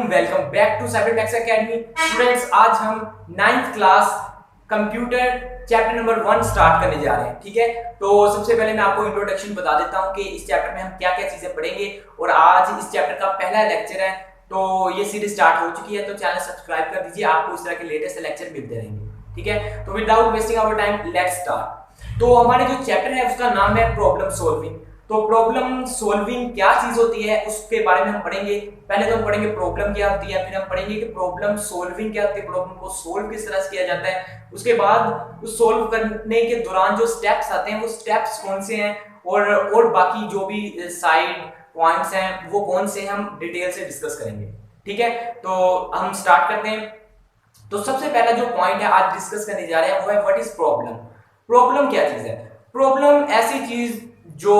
Welcome back to Cybertex academy. Students, आज हम 9th class computer chapter number 1 start करने जा रहे हैं। ठीक है, तो सबसे पहले मैं आपको इंट्रोडक्शन बता देता हूं कि इस चैप्टर में हम क्या क्या चीजें पढ़ेंगे। और आज इस चैप्टर का पहला लेक्चर है, तो ये सीरीज स्टार्ट हो चुकी है, तो चैनल सब्सक्राइब कर दीजिए, आपको इस तरह के लेटेस्ट लेक्चर मिलते रहेंगे। ठीक है, तो without wasting our time let's start. तो हमारे जो चैप्टर है उसका नाम है प्रॉब्लम सॉल्विंग। तो प्रॉब्लम सॉल्विंग क्या चीज होती है उसके बारे में हम पढ़ेंगे। पहले तो हम पढ़ेंगे प्रॉब्लम क्या होती है, फिर हम पढ़ेंगे कि प्रॉब्लम सॉल्विंग क्या होती है, प्रॉब्लम को सॉल्व किस तरह से किया जाता है। उसके बाद उस सॉल्व करने के दौरान जो स्टेप्स आते हैं वो स्टेप्स कौन से हैं, और बाकी जो भी साइड पॉइंट्स हैं वो कौन से, हम डिटेल से डिस्कस करेंगे। ठीक है, तो हम स्टार्ट करते हैं। तो सबसे पहला जो पॉइंट है आज डिस्कस करने जा रहे हैं वो है व्हाट इज प्रॉब्लम। प्रॉब्लम क्या चीज है? प्रॉब्लम ऐसी चीज जो,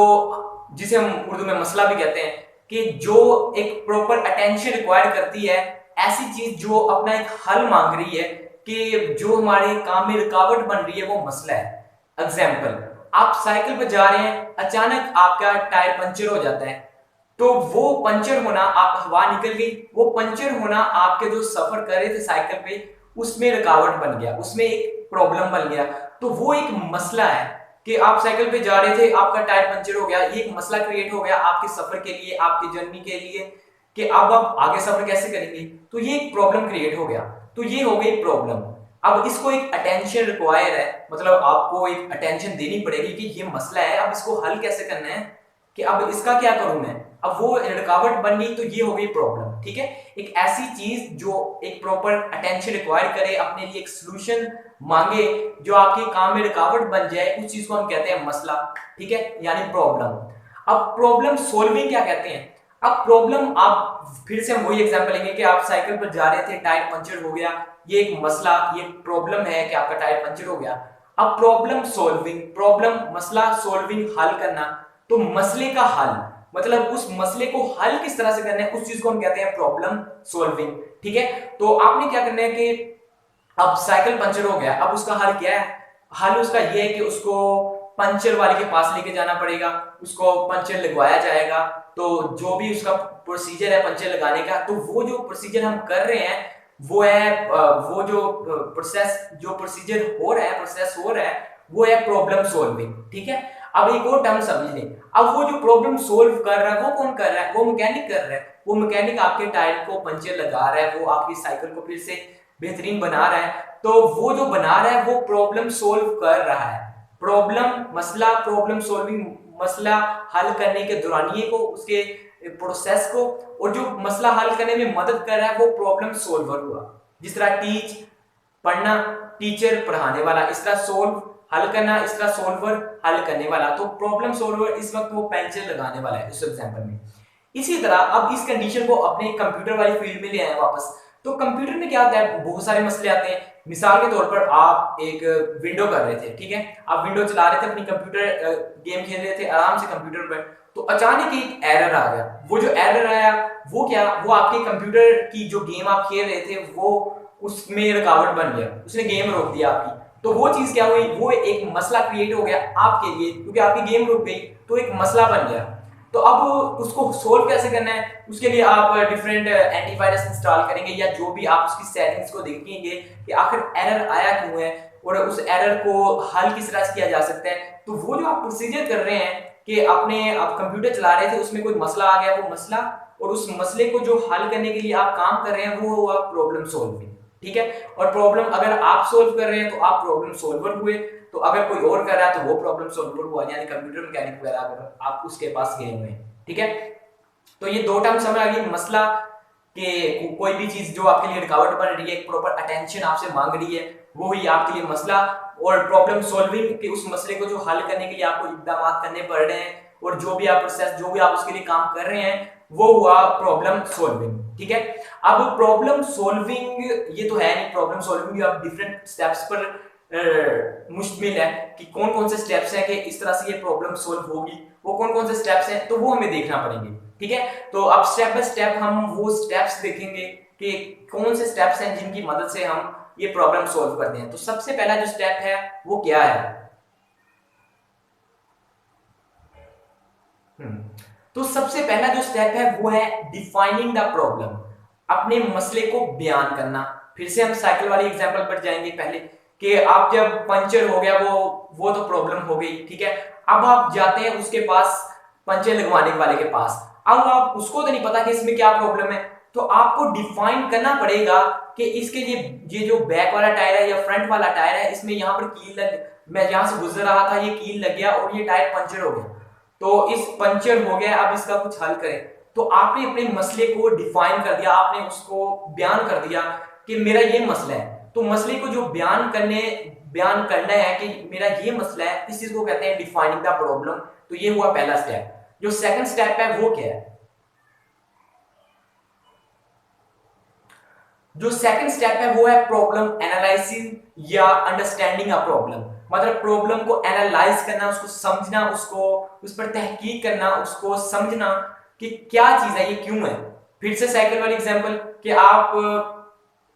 जिसे हम उर्दू में मसला भी कहते हैं, कि जो एक प्रॉपर अटेंशन रिक्वायर करती है, ऐसी चीज जो अपना एक हल मांग रही है, कि जो हमारे काम में रुकावट बन रही है, वो मसला है। एग्जाम्पल, आप साइकिल पर जा रहे हैं, अचानक आपका टायर पंचर हो जाता है, तो वो पंचर होना, आप हवा निकल गई, वो पंचर होना आपके जो सफर कर रहे थे साइकिल पे उसमें रुकावट बन गया, उसमें एक प्रॉब्लम बन गया। तो वो एक मसला है कि आप साइकिल पे जा रहे थे, आपका टायर पंचर हो गया, ये एक मसला क्रिएट हो गया आपके सफर के लिए, आपके जर्नी के लिए, कि अब आप आगे सफर कैसे करेंगे। तो ये एक प्रॉब्लम क्रिएट हो गया, तो ये हो गई प्रॉब्लम। अब इसको एक अटेंशन रिक्वायर है, मतलब आपको एक अटेंशन देनी पड़ेगी कि ये मसला है, अब इसको हल कैसे करना है, कि अब इसका क्या करूं मैं। अब वो रुकावट बन गई, तो ये हो गई प्रॉब्लम। ठीक है, एक ऐसी चीज जो एक प्रॉपर अटेंशन रिक्वायर करे, अपने लिए एक सोल्यूशन मांगे, जो आपके काम में रुकावट बन जाए, उस चीज को हम कहते हैं मसला। ठीक है, यानी प्रॉब्लम। अब प्रॉब्लम सोल्विंग क्या कहते हैं? अब प्रॉब्लम, आप फिर से हम वही एग्जांपल लेंगे कि आप साइकिल पर जा रहे थे, टायर पंचर हो गया, ये एक मसला, ये प्रॉब्लम है कि आपका टायर पंचर हो गया। अब प्रॉब्लम सॉल्विंग, प्रॉब्लम मसला, सॉल्विंग हल करना। तो मसले का हल, मतलब उस मसले को हल किस तरह से करना है, उस चीज को हम कहते हैं प्रॉब्लम सॉल्विंग। ठीक है, तो आपने क्या करना है कि अब साइकिल पंचर हो गया, अब उसका हल क्या है? हल उसका यह है कि उसको पंचर वाले के पास लेके जाना पड़ेगा, उसको पंचर लगवाया जाएगा। तो जो भी उसका प्रोसीजर है पंचर लगाने का, तो वो जो प्रोसीजर हम कर रहे हैं वो है वो जो प्रोसेस, जो प्रोसीजर हो रहा है, प्रोसेस हो रहा है, वो है प्रॉब्लम सॉल्विंग। ठीक है, अब एक और टर्म समझ लें। अब वो जो प्रॉब्लम सोल्व कर रहा है वो कौन कर रहा है? वो मैकेनिक कर रहा है। वो मैकेनिक आपके टायर को पंचर लगा रहा है, वो आपकी साइकिल को फिर से बेहतरीन बना रहा है। तो वो जो बना रहा है वो प्रॉब्लम सोल्व कर रहा है। प्रॉब्लम मसला, प्रॉब्लम सोल्विंग, मसला हल करने के दौरानिए को, उसके प्रोसेस को, और जो मसला हल करने में मदद कर रहा है वो प्रॉब्लम सोल्वर हुआ। जिस तरह टीच, पढ़ना, टीचर पढ़ाने वाला, इस तरह सोल्व हल करना, इस तरह सोल्वर हल करने वाला। तो प्रॉब्लम सोल्वर इस वक्त वो पेंसिल लगाने वाला है इस एग्जांपल में। इसी तरह अब इस कंडीशन को अपने कंप्यूटर वाली फील्ड में ले आए वापस। तो कंप्यूटर में क्या होता है, बहुत सारे मसले आते हैं। मिसाल के तौर पर आप एक विंडो कर रहे थे, ठीक है, आप विंडो चला रहे थे, अपनी कंप्यूटर गेम खेल रहे थे आराम से कंप्यूटर पर, तो अचानक एक एरर आ गया। वो जो एरर आया वो क्या, वो आपके कंप्यूटर की जो गेम आप खेल रहे थे वो, उसमें रुकावट बन गया, उसने गेम रोक दिया आपकी। तो वो चीज क्या हुई, वो एक मसला क्रिएट हो गया आपके लिए, क्योंकि आपकी गेम रुक गई, तो एक मसला बन गया। तो अब उसको सोल्व कैसे करना है, उसके लिए आप डिफरेंट एंटीवायरस इंस्टॉल करेंगे, या जो भी आप उसकी सेटिंग्स को देखेंगे कि आखिर एरर आया क्यों है, और उस एरर को हल किस तरह से किया जा सकता है। तो वो जो आप प्रोसीजर कर रहे हैं कि आपने, आप कंप्यूटर चला रहे थे, उसमें कोई मसला आ गया, वो मसला और उस मसले को जो हल करने के लिए आप काम कर रहे हैं वो हुआ प्रॉब्लम सॉल्विंग। ठीक है, और प्रॉब्लम अगर आप सोल्व कर रहे हैं तो आप प्रॉब्लम सॉल्वर हुए, तो अगर कोई और कर रहा है तो वो प्रॉब्लम सॉल्वर हुआ, यानी कंप्यूटर मैकेनिक वगैरह अगर आप उसके पास गए हुए हैं। ठीक है, तो ये दो टर्म समझ आ गई। मसला कि कोई भी चीज जो आपके लिए रुकावट बन रही है, एक प्रॉपर अटेंशन आपसे मांग रही है, वो ही आपके लिए मसला। और प्रॉब्लम सॉल्विंग कि उस मसले को जो हल करने के लिए आपको इकदाम करने पड़ रहे हैं, और जो भी आप प्रोसेस, जो भी आप उसके लिए काम कर रहे हैं, वो हुआ प्रॉब्लम सॉल्विंग। ठीक है, अब प्रॉब्लम सॉल्विंग ये तो है नहीं, प्रॉब्लम सॉल्विंग आप डिफरेंट स्टेप्स पर मुश्तमिल है कि कौन कौन से स्टेप्स हैं कि इस तरह से ये प्रॉब्लम सॉल्व होगी, वो कौन कौन से स्टेप्स हैं, तो वो हमें देखना पड़ेंगे। ठीक है, तो अब स्टेप बाय स्टेप हम वो स्टेप्स देखेंगे कि कौन से स्टेप्स हैं जिनकी मदद से हम ये प्रॉब्लम सॉल्व करते हैं। तो सबसे पहला जो स्टेप है वो क्या है? तो सबसे पहला जो स्टेप है वो है डिफाइनिंग द प्रॉब्लम। अपने मसले को बयान करना। फिर से हम साइकिल वाली एग्जांपल पर जाएंगे पहले, कि आप जब पंचर हो गया, वो तो प्रॉब्लम हो गई, ठीक है। अब आप जाते हैं उसके पास, पंचर लगवाने वाले के पास। अब आप उसको तो नहीं पता कि इसमें क्या प्रॉब्लम है, तो आपको डिफाइन करना पड़ेगा कि इसके ये जो बैक वाला टायर है या फ्रंट वाला टायर है, इसमें यहाँ पर कील लग, मैं यहाँ से गुजर रहा था, ये कील लग गया और ये टायर पंचर हो गया, तो इस पंचर हो गया, अब इसका कुछ हल करें। तो आपने अपने मसले को डिफाइन कर दिया, आपने उसको बयान कर दिया कि मेरा ये मसला है। तो मसले को जो बयान करना है कि मेरा ये मसला है, इस चीज को कहते हैं डिफाइनिंग द प्रॉब्लम। तो ये हुआ पहला स्टेप। जो सेकंड स्टेप है वो क्या है? जो सेकंड स्टेप है वो है प्रॉब्लम एनालिसिस या अंडरस्टैंडिंग अ प्रॉब्लम। मतलब प्रॉब्लम को एनालाइज करना, उसको समझना, उसको उस पर तहकीक करना, उसको समझना कि क्या चीज है, ये क्यों है। फिर से साइकिल वाली एग्जांपल, कि आप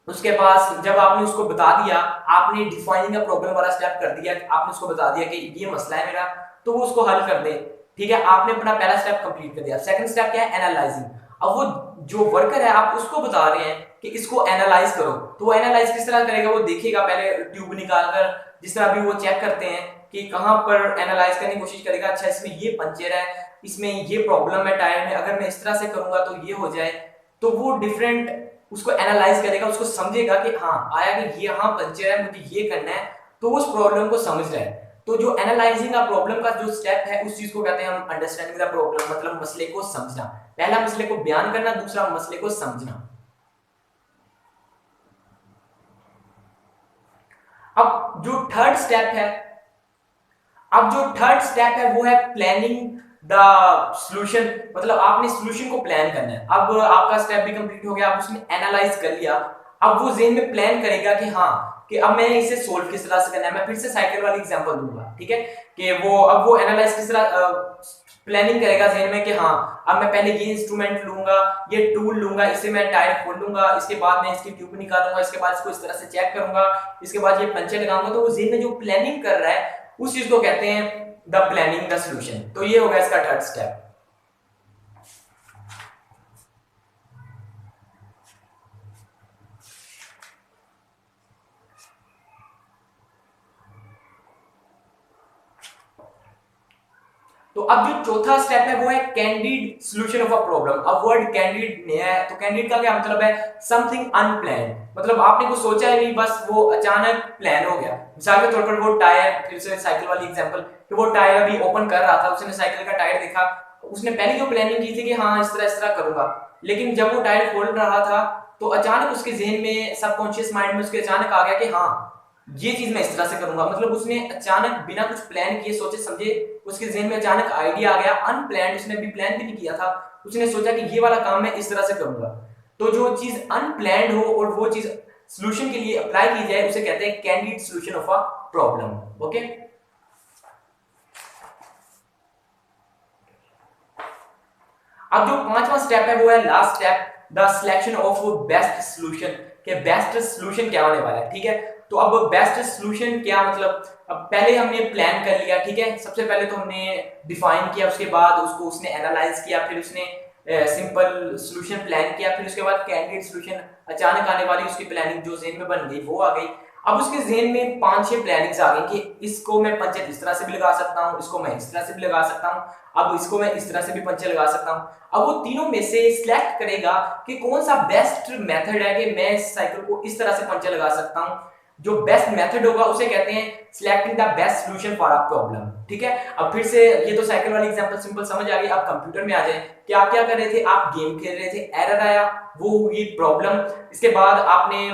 उसके पास जब आपने उसको बता दिया, आपने डिफाइनिंग अ प्रॉब्लम वाला स्टेप कर दिया, आपने उसको बता दिया कि ये मसला है मेरा, तो वो उसको हल कर दे, ठीक है। आपने अपना पहला स्टेप कंप्लीट कर दिया। सेकंड स्टेप क्या है? एनालाइजिंग। अब वो जो वर्कर है, आप उसको बता रहे हैं कि इसको एनालाइज करो, तो वो एनालाइज किस तरह करेगा? वो देखेगा पहले ट्यूब निकालकर, जिस तरह अभी वो चेक करते हैं कि कहां पर एनालाइज करने की कोशिश करेगा, अच्छा इसमें ये पंचर है, इसमें ये प्रॉब्लम है टायर में, अगर मैं इस तरह से करूंगा तो ये हो जाए। तो वो डिफरेंट उसको एनालाइज करेगा, उसको समझेगा कि हाँ आया कि ये हाँ पंचर है, मुझे ये करना है, तो उस प्रॉब्लम को समझ रहा है। तो जो एनालाइजिंग का प्रॉब्लम का जो स्टेप है, उस चीज को कहते हैं हम अंडरस्टैंडिंग द प्रॉब्लम, मतलब मसले को समझना। पहला मसले को बयान करना, दूसरा मसले को समझना। अब जो थर्ड स्टेप है, वो है प्लानिंग द सॉल्यूशन। मतलब आपने सॉल्यूशन को प्लान करना है। अब आपका स्टेप भी कंप्लीट हो गया, आप उसने एनालाइज कर लिया, अब वो ज़हन में प्लान करेगा कि हाँ, कि अब मैंने इसे सोल्व किस तरह से करना है। मैं फिर से साइकिल वाली एग्जांपल दूंगा, ठीक है, कि वो एनालाइज किस तरह प्लानिंग करेगा ज़हन में कि हाँ, अब मैं पहले ये इंस्ट्रूमेंट लूंगा, ये टूल लूंगा, इसे मैं टायर खोल लूंगा, इसके बाद मैं इसकी ट्यूब निकालूंगा, इसके बाद इसको इस तरह से चेक करूंगा, इसके बाद ये पंचर लगाऊंगा। तो वो ज़हन में जो प्लानिंग कर रहा है, उस चीज को कहते हैं द प्लानिंग द सॉल्यूशन। तो ये होगा इसका थर्ड स्टेप। तो अब जो चौथा स्टेप है वो है candid solution of a problem. अब वर्ड कैंडिड नया है, तो कैंडिड का क्या मतलब है? Something unplanned. मतलब आपने कुछ सोचा ही नहीं, बस वो अचानक प्लान हो गया। मिसाल के तौर पर वो टायर, फिर से साइकिल वाली एग्जांपल, कि वो टायर अभी ओपन कर रहा था, उसने साइकिल का टायर देखा, उसने पहले जो प्लानिंग की थी कि हाँ इस तरह करूंगा, लेकिन जब वो टायर खोल रहा था, तो अचानक उसके जहन में, सबकॉन्शियस माइंड में उसके अचानक आ गया कि हाँ ये चीज मैं इस तरह से करूंगा। मतलब उसने अचानक बिना कुछ प्लान किए, सोचे समझे, उसके जहन में अचानक आइडिया आ गया, अनप्लान्ड, उसने भी प्लान भी नहीं किया था, उसने सोचा कि ये वाला काम मैं इस तरह से करूंगा। तो जो चीज अनप्लान्ड हो और वो चीज सॉल्यूशन के लिए अप्लाई की जाए, उसे कहते हैं candid solution of a problem. Okay, अब जो पांचवा स्टेप है वो है last step, the selection of best solution. के बेस्ट सॉल्यूशन क्या होने वाला है, ठीक है। तो अब बेस्ट सॉल्यूशन क्या मतलब, अब पहले हमने प्लान कर लिया, ठीक है, सबसे पहले तो हमने डिफाइन किया, उसके बाद उसको उसने एनालाइज किया, फिर उसने सिंपल सॉल्यूशन प्लान किया, फिर उसके बाद कैंडिडेट सॉल्यूशन, अचानक आने वाली उसकी प्लानिंग जो ज़हन में बन गई वो आ गई। अब उसके ज़हन में 5-6 प्लानिंग्स आ गई कि इसको मैं पंचर इस तरह से भी लगा सकता हूँ, इसको मैं इस तरह से भी लगा सकता हूँ, अब इसको मैं इस तरह से भी पंचर लगा सकता हूँ। अब वो तीनों में से सिलेक्ट करेगा कि कौन सा बेस्ट मेथड है कि मैं इस साइकिल को इस तरह से पंचर लगा सकता हूँ। जो बेस्ट मेथड होगा उसे कहते हैं selecting the best solution for a problem, ठीक है। अब फिर से ये तो साइकिल वाली एग्जांपल सिंपल समझ आ गई। अब कंप्यूटर में आ जाए कि आप क्या कर रहे थे, आप गेम खेल रहे थे, एरर आया, वो हुई प्रॉब्लम। इसके बाद आपने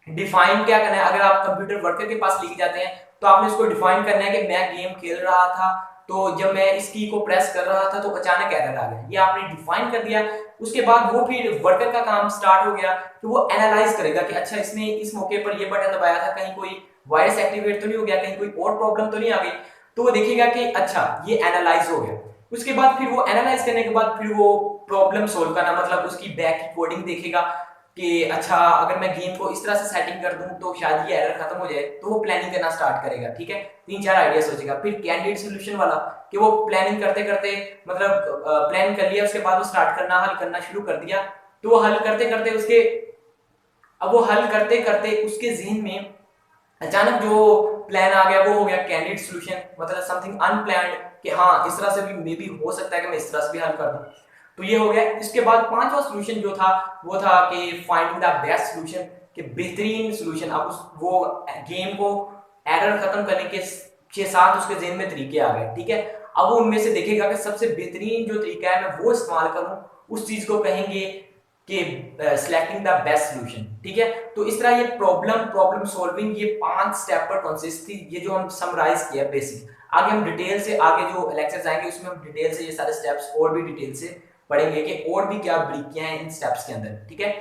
डिफाइन क्या करना है, अगर आप कंप्यूटर वर्कर के पास लेके जाते हैं तो आपने उसको डिफाइन करना है कि मैं गेम खेल रहा था, तो जब मैं इस की को प्रेस कर रहा था तो अचानक एरर आ गया, ये आपने डिफाइन कर दिया। उसके बाद वो फिर वर्कर का काम स्टार्ट हो गया कि वो एनालाइज करेगा कि अच्छा इसने इस मौके पर ये बटन दबाया था, कहीं कोई वायरस एक्टिवेट तो नहीं हो गया, कहीं कोई और प्रॉब्लम तो नहीं आ गई। तो वो देखेगा कि अच्छा ये एनालाइज हो गया। उसके बाद फिर वो एनालाइज करने के बाद फिर वो प्रॉब्लम सोल्व करना, मतलब उसकी बैक की कोडिंग देखेगा कि अच्छा अगर मैं गेम को इस तरह से सेटिंग कर दूं तो शायद ये एरर खत्म हो जाए, तो वो प्लानिंग करना स्टार्ट करेगा, ठीक है। 3-4 आइडिया सोचेगा। फिर कैंडिडेट सॉल्यूशन वाला, कि वो प्लानिंग करते करते मतलब प्लान कर लिया, उसके बाद वो स्टार्ट करना, हल करना शुरू कर दिया, तो वो हल करते करते उसके जहन में अचानक जो प्लान आ गया वो हो गया कैंडिडेट सॉल्यूशन, मतलब समथिंग अनप्लान्ड, कि हाँ इस तरह से भी मे बी हो सकता है कि मैं इस तरह से भी हल कर दूं। तो ये हो गया। इसके बाद पांचवा सॉल्यूशन जो था वो था कि फाइंडिंग द बेस्ट सॉल्यूशन, कि बेहतरीन सॉल्यूशन। अब वो गेम को एरर खत्म करने के 6-7 उसके जेहन में तरीके आ गए, ठीक है। अब वो उनमें से देखेगा कि सबसे बेहतरीन जो तरीका है मैं वो इस्तेमाल करूं, उस चीज को कहेंगे कि सिलेक्टिंग द बेस्ट सॉल्यूशन, ठीक है। तो इस तरह ये प्रॉब्लम सॉल्विंग ये 5 स्टेप पर कंसिस्ट थी, ये जो हम समराइज किया बेसिक। आगे हम डिटेल से, आगे जो लेक्चर्स आएंगे उसमें हम डिटेल से ये सारे स्टेप्स और भी डिटेल से पढ़ेंगे कि और भी क्या बारीकियां हैं इन स्टेप्स के अंदर, ठीक है।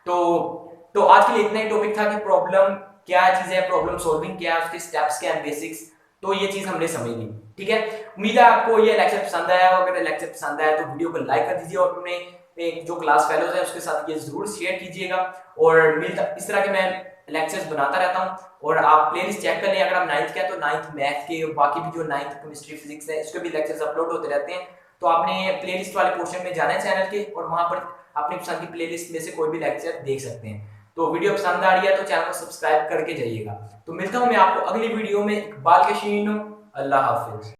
तो आज के लिए इतना ही टॉपिक था कि प्रॉब्लम क्या चीज है, प्रॉब्लम सॉल्विंग क्या है, उसके स्टेप्स क्या है, बेसिक्स। तो ये चीज हमने समझ ली, ठीक है। उम्मीद है आपको ये लेक्चर पसंद आया होगा। अगर लेक्चर पसंद आया तो वीडियो को लाइक कर दीजिए और अपने जो क्लास फेलोज है उसके साथ ये जरूर शेयर कीजिएगा। और मिलता इस तरह के मैं लेक्चर्स बनाता रहता हूँ। और आप प्लेलिस्ट चेक कर लें, अगर आप 9th के हैं तो 9th मैथ के, बाकी भी जो 9th केमिस्ट्री फिजिक्स है इसके भी लेक्चर्स अपलोड होते रहते हैं। तो आपने प्लेलिस्ट वाले पोर्शन में जाना है चैनल के, और वहां पर अपनी पसंद की प्लेलिस्ट में से कोई भी लेक्चर देख सकते हैं। तो वीडियो पसंद आ रही है तो चैनल को सब्सक्राइब करके जाइएगा। तो मिलता हूं मैं आपको अगली वीडियो में। इकबाल के शीनो, अल्लाह हाफिज।